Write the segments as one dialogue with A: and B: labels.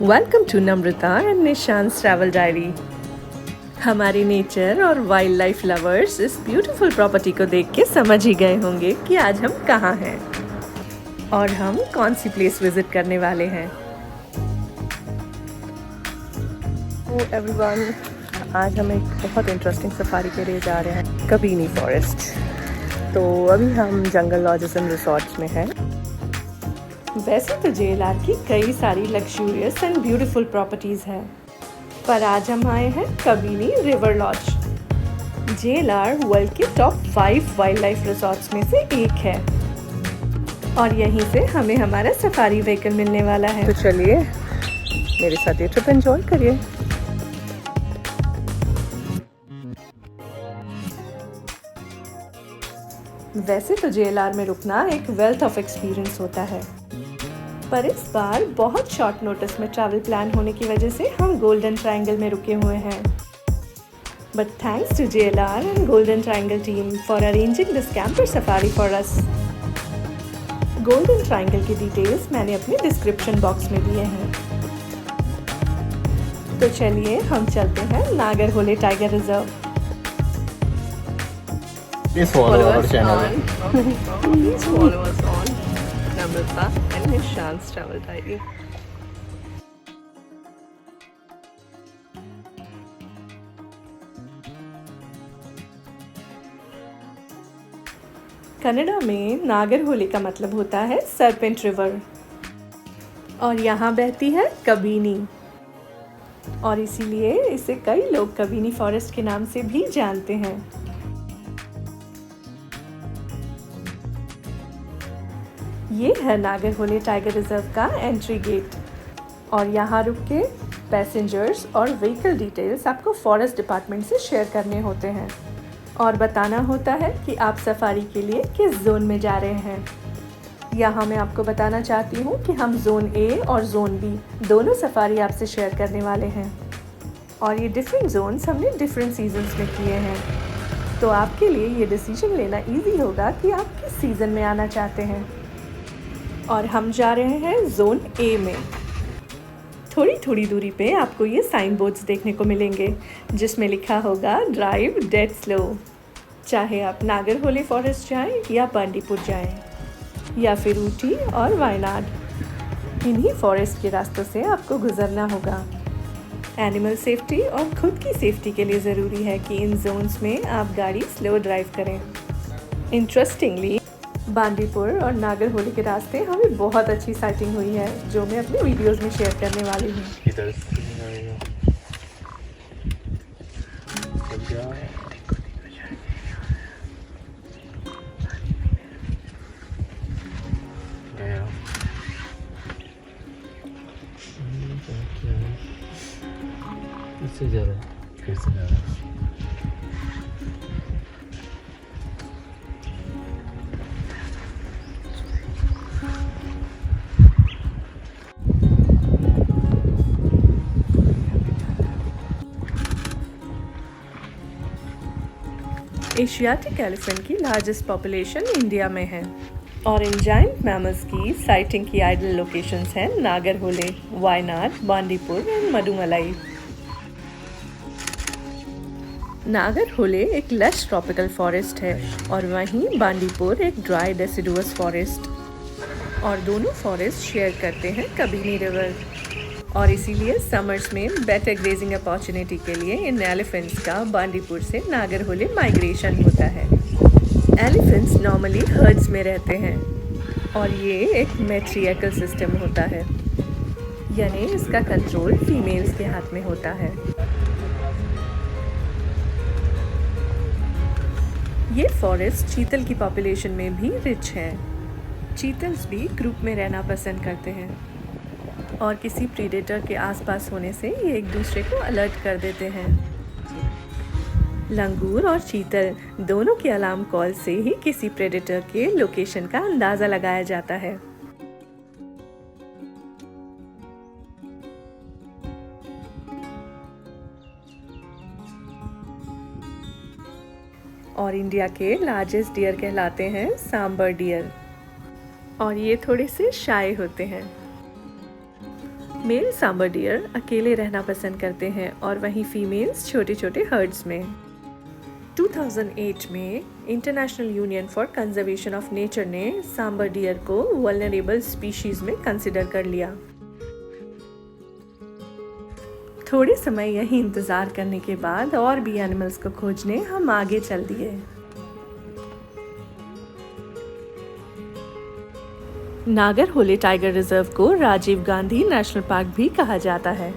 A: Welcome to Namrata and Nishant's travel diary. हमारे nature और wildlife lovers इस ब्यूटीफुल प्रॉपर्टी को देख के समझ ही गए होंगे कि आज हम कहाँ हैं और हम कौन सी प्लेस विजिट करने वाले हैं। एवरीवन, आज हम एक बहुत इंटरेस्टिंग सफारी के लिए जा रहे हैं, कबीनी फॉरेस्ट। तो अभी हम जंगल लॉजेस एंड रिसोर्ट्स में हैं। वैसे तो JLR की कई सारी लग्जूरियस एंड ब्यूटीफुल प्रॉपर्टीज़ हैं, पर आज हम आए हैं Kabini river lodge. JLR world के टॉप 5 वाइल्ड लाइफ रिसोर्ट्स में से एक है और यहीं से हमें हमारा सफारी व्हीकल मिलने वाला है। तो चलिए मेरे साथ ये ट्रिप एंजॉय करिए। वैसे तो JLR में रुकना एक वेल्थ ऑफ एक्सपीरियंस होता है, पर इस बार बहुत शॉर्ट नोटिस में ट्रैवल प्लान होने की वजह से हम गोल्डन ट्रायंगल में रुके हुए हैं। But thanks to JLR and golden triangle team for arranging this camper safari for us. Golden triangle की डिटेल्स मैंने अपने डिस्क्रिप्शन बॉक्स में दिए हैं। तो चलिए हम चलते हैं Nagarhole tiger reserve.
B: Please follow our channel.
A: Please follow us on Namrata and Nishan's Travel Diary. Kannada में नागरहोले का मतलब होता है सरपेंट रिवर और यहाँ बहती है कबीनी, और इसीलिए इसे कई लोग कबीनी फॉरेस्ट के नाम से भी जानते हैं। ये है नागरहोले टाइगर रिजर्व का एंट्री गेट और यहाँ रुक के पैसेंजर्स और व्हीकल डिटेल्स आपको फॉरेस्ट डिपार्टमेंट से शेयर करने होते हैं और बताना होता है कि आप सफारी के लिए किस जोन में जा रहे हैं। यहाँ मैं आपको बताना चाहती हूँ कि हम जोन A और जोन B दोनों सफारी आपसे शेयर करने वाले हैं और ये डिफरेंट जोन्स हमने डिफरेंट सीजन्स में किए हैं, तो आपके लिए ये डिसीजन लेना ईजी होगा कि आप किस सीज़न में आना चाहते हैं। और हम जा रहे हैं जोन A में। थोड़ी थोड़ी दूरी पे आपको ये साइन बोर्ड्स देखने को मिलेंगे जिसमें लिखा होगा ड्राइव डेड स्लो। चाहे आप नागरहोले फॉरेस्ट जाएं या बांदीपुर जाएं या फिर ऊटी और वायनाड, इन्हीं फॉरेस्ट के रास्तों से आपको गुजरना होगा। एनिमल सेफ्टी और खुद की सेफ्टी के लिए ज़रूरी है कि इन जोन्स में आप गाड़ी स्लो ड्राइव करें। इंटरेस्टिंगली बांदीपुर और नागरहोले के रास्ते हमें बहुत अच्छी साइटिंग हुई है जो मैं अपने वीडियोस में शेयर करने वाली हूँ।
B: इससे ज़्यादा फिर से ज़्यादा
A: एशियाटिक एलिफेंट की लार्जेस्ट पॉपुलेशन इंडिया में है और इन जायंट मैमल्स की साइटिंग की आइडल लोकेशंस हैं नागरहोले, वायनाड, बांदीपुर एंड मडुमलाई। नागरहोले एक लश ट्रॉपिकल फॉरेस्ट है और वहीं बांदीपुर एक ड्राई डेसिडुअस फॉरेस्ट, और दोनों फॉरेस्ट शेयर करते हैं कबीनी रिवर, और इसीलिए समर्स में बेटर ग्रेजिंग अपॉर्चुनिटी के लिए इन एलिफेंट्स का बांदीपुर से नागरहोले माइग्रेशन होता है। एलिफेंट्स नॉर्मली हर्ड्स में रहते हैं और ये एक मैट्रियार्कल सिस्टम होता है, यानी इसका कंट्रोल फीमेल्स के हाथ में होता है। ये फॉरेस्ट चीतल की पॉपुलेशन में भी रिच है। चीतल्स भी ग्रुप में रहना पसंद करते हैं और किसी प्रीडेटर के आसपास होने से ये एक दूसरे को अलर्ट कर देते हैं। लंगूर और चीतल दोनों के अलार्म कॉल से ही किसी प्रेडेटर के लोकेशन का अंदाज़ा लगाया जाता है। और इंडिया के लार्जेस्ट डियर कहलाते हैं सांबर डियर, और ये थोड़े से शाय होते हैं। मेल सांबर डियर अकेले रहना पसंद करते हैं और वहीं फीमेल्स छोटे छोटे हर्ड्स में। 2008 में international union for conservation of nature ने सांबर डियर को वल्नरेबल स्पीशीज में कंसिडर कर लिया। थोड़े समय यही इंतज़ार करने के बाद और भी एनिमल्स को खोजने हम आगे चल दिए। नागरहोले टाइगर रिजर्व को राजीव गांधी नेशनल पार्क भी कहा जाता है।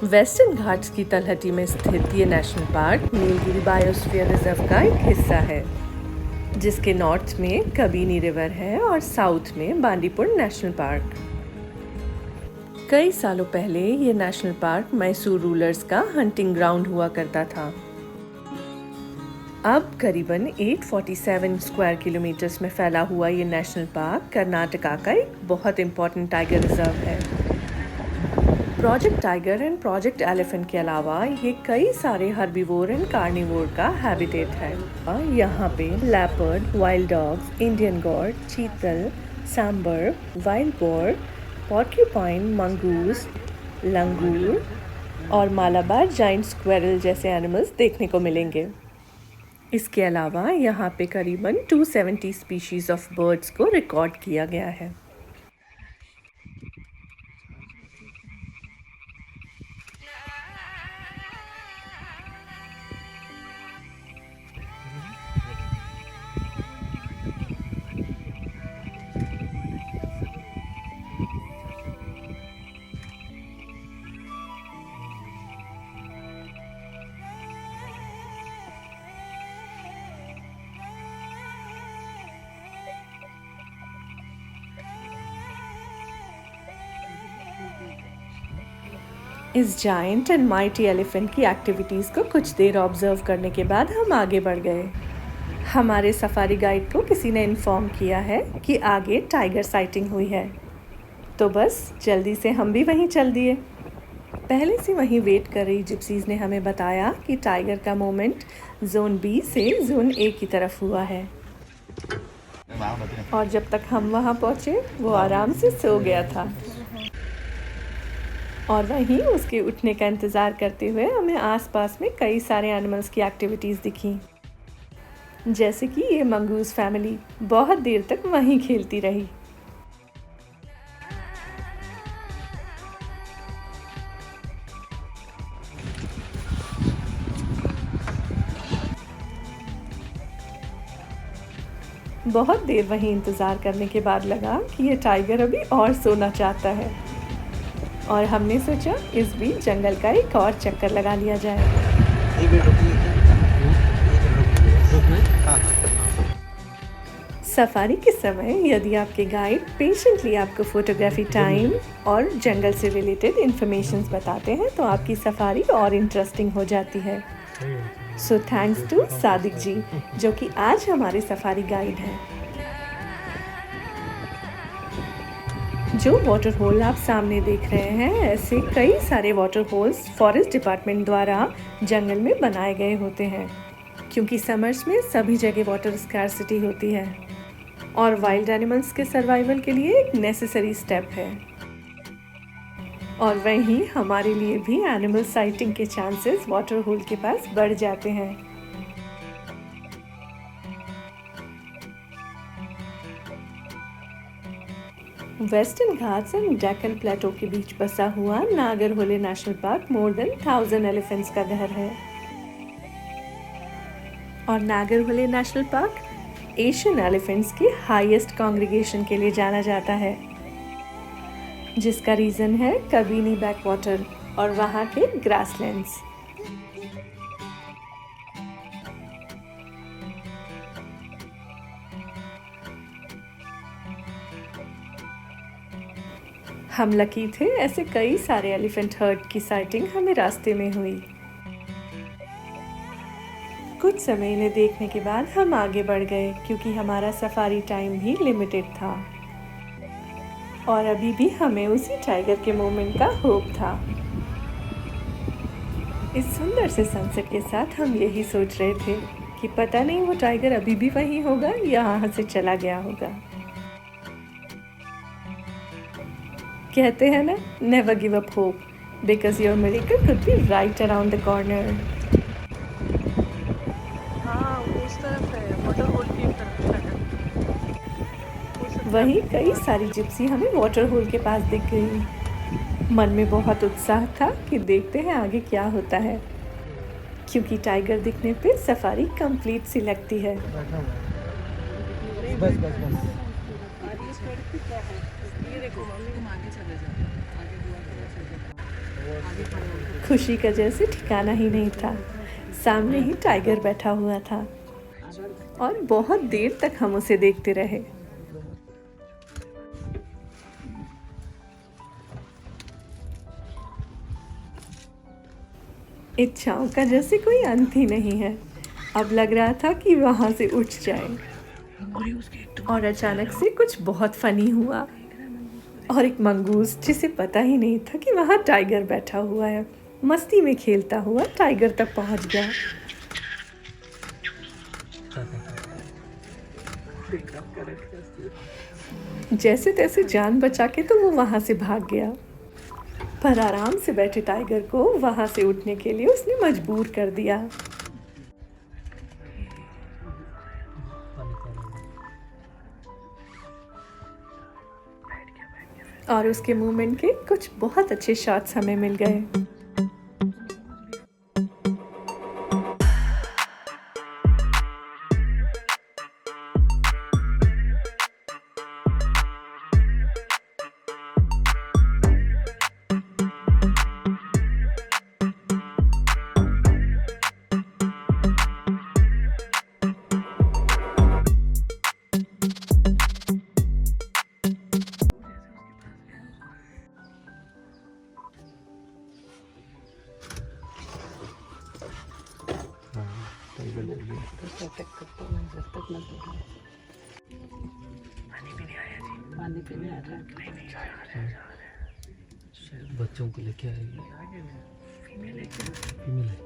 A: वेस्टर्न घाट्स की तलहटी में स्थित ये national park Nilgiri biosphere reserve का एक हिस्सा है, जिसके नॉर्थ में कबीनी रिवर है और साउथ में बांदीपुर नेशनल पार्क। कई सालों पहले ये नेशनल पार्क मैसूर रूलर्स का हंटिंग ग्राउंड हुआ करता था। अब करीबन 847 स्क्वायर किलोमीटर्स में फैला हुआ ये नेशनल पार्क कर्नाटका का एक बहुत इम्पोर्टेंट टाइगर रिजर्व है। Project tiger and project elephant के अलावा ये कई सारे हर्बीवोर एंड कार्निवोर का हैबिटेट है। यहाँ पे leopard, wild dogs, Indian gaur, chital, sambar, wild boar, porcupine, mongoose, langur और मालाबार जाइंट स्क्वेरल जैसे एनिमल्स देखने को मिलेंगे। इसके अलावा यहाँ पे करीबन 270 स्पीशीज ऑफ बर्ड्स को रिकॉर्ड किया गया है। इस जायंट एंड माइटी एलिफेंट की एक्टिविटीज़ को कुछ देर ऑब्जर्व करने के बाद हम आगे बढ़ गए। हमारे सफारी गाइड को किसी ने इन्फॉर्म किया है कि आगे टाइगर साइटिंग हुई है, तो बस जल्दी से हम भी वहीं चल दिए। पहले से वहीं वेट कर रही जिप्सीज़ ने हमें बताया कि टाइगर का मूवमेंट जोन बी से जोन ए की तरफ हुआ है, और जब तक हम वहाँ पहुँचे वो आराम से सो गया था। और वहीं उसके उठने का इंतज़ार करते हुए हमें आसपास में कई सारे एनिमल्स की एक्टिविटीज़ दिखी, जैसे कि ये मंगूस फैमिली बहुत देर तक वहीं खेलती रही। बहुत देर वहीं इंतज़ार करने के बाद लगा कि ये टाइगर अभी और सोना चाहता है, और हमने सोचा इस बीच जंगल का एक और चक्कर लगा लिया जाए। सफारी के समय यदि आपके गाइड पेशेंटली आपको फोटोग्राफी टाइम और जंगल से रिलेटेड इंफॉर्मेशंस बताते हैं तो आपकी सफारी और इंटरेस्टिंग हो जाती है। सो थैंक्स टू सादिक जी, जो कि आज हमारे सफारी गाइड हैं। जो वाटर होल आप सामने देख रहे हैं, ऐसे कई सारे वाटर होल्स फॉरेस्ट डिपार्टमेंट द्वारा जंगल में बनाए गए होते हैं, क्योंकि समर्स में सभी जगह वाटर स्कार्सिटी होती है और वाइल्ड एनिमल्स के सर्वाइवल के लिए एक नेसेसरी स्टेप है। और वहीं हमारे लिए भी एनिमल साइटिंग के चांसेस वाटर होल के पास बढ़ जाते हैं। वेस्टर्न घाट्स एंड डेक्कन प्लेटो के बीच बसा हुआ Nagarhole national park more than 1000 elephants का घर है। और Nagarhole national park Asian elephants की हाईएस्ट कांग्रीगेशन के लिए जाना जाता है, जिसका रीज़न है कबीनी बैकवाटर और वहाँ के ग्रासलैंड्स। हम लकी थे, ऐसे कई सारे एलिफेंट हर्ड की साइटिंग हमें रास्ते में हुई। कुछ समय इन्हें देखने के बाद हम आगे बढ़ गए, क्योंकि हमारा सफारी टाइम भी लिमिटेड था और अभी भी हमें उसी टाइगर के मूवमेंट का होप था। इस सुंदर से सनसेट के साथ हम यही सोच रहे थे कि पता नहीं वो टाइगर अभी भी वहीं होगा या यहाँ से चला गया होगा। कहते हैं ना, never give up hope because your miracle could be right around the corner.
C: हाँ वो उस तरफ है, वाटर होल की एक तरफ है।
A: वहीं कई सारी जिप्सी हमें वाटर होल के पास दिख गई। मन में बहुत उत्साह था कि देखते हैं आगे क्या होता है, क्योंकि टाइगर दिखने पे सफारी कंप्लीट सी लगती है।
B: बस बस बस।
C: ये देखो मम्मी को आगे चले जाओ, आगे हुआ
A: खुशी का जैसे ठिकाना ही नहीं था। सामने ही टाइगर बैठा हुआ था और बहुत देर तक हम उसे देखते रहे। इच्छाओं का जैसे कोई अंत ही नहीं है। अब लग रहा था कि वहां से उठ जाए, और अचानक से कुछ बहुत फनी हुआ और एक मंगूस जिसे पता ही नहीं था कि वहाँ टाइगर बैठा हुआ है, मस्ती में खेलता हुआ टाइगर तक पहुँच गया। जैसे तैसे जान बचा के तो वो वहाँ से भाग गया, पर आराम से बैठे टाइगर को वहाँ से उठने के लिए उसने मजबूर कर दिया। और उसके मूवमेंट के कुछ बहुत अच्छे शॉट्स हमें मिल गए।
C: पानी पीने आ रहा है।
B: बच्चों को लेके आएगी। फीमेल है।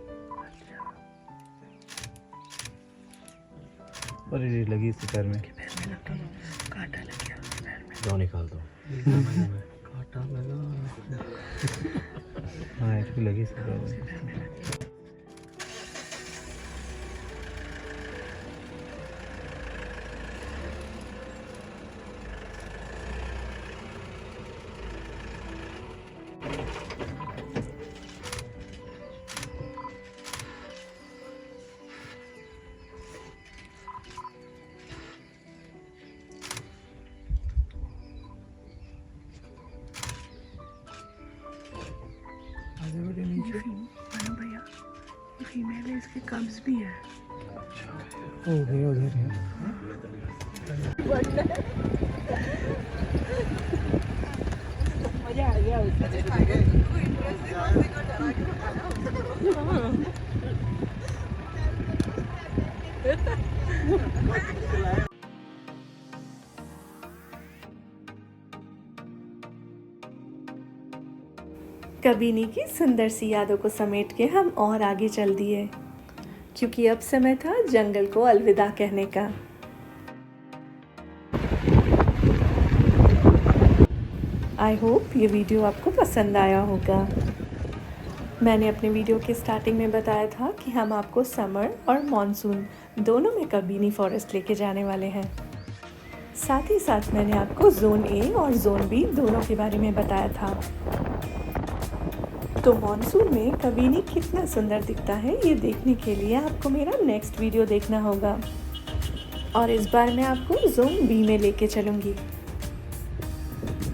B: और ये लगी इसके पैर में।
C: कांटा लग गया उसके पैर में।
B: जाओ निकाल दो।
C: कांटा लगा।
B: हाँ इसको लगी इसके पैर में।
C: भैया फीमेल है, इसके कब्ज भी है।
B: उधर है।
C: मजा आ गया
A: कबीनी की सुंदर सी यादों को समेट के हम और आगे चल दिए, क्योंकि अब समय था जंगल को अलविदा कहने का। आई होप ये वीडियो आपको पसंद आया होगा। मैंने अपने वीडियो के स्टार्टिंग में बताया था कि हम आपको समर और मॉनसून दोनों में कबीनी फॉरेस्ट लेके जाने वाले हैं। साथ ही साथ मैंने आपको जोन ए और जोन बी दोनों के बारे में बताया था। तो मॉनसून में कबीनी कितना सुंदर दिखता है ये देखने के लिए आपको मेरा नेक्स्ट वीडियो देखना होगा, और इस बार मैं आपको जोन बी में लेके चलूँगी।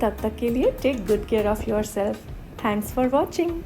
A: तब तक के लिए take good care of yourself. Thanks for watching.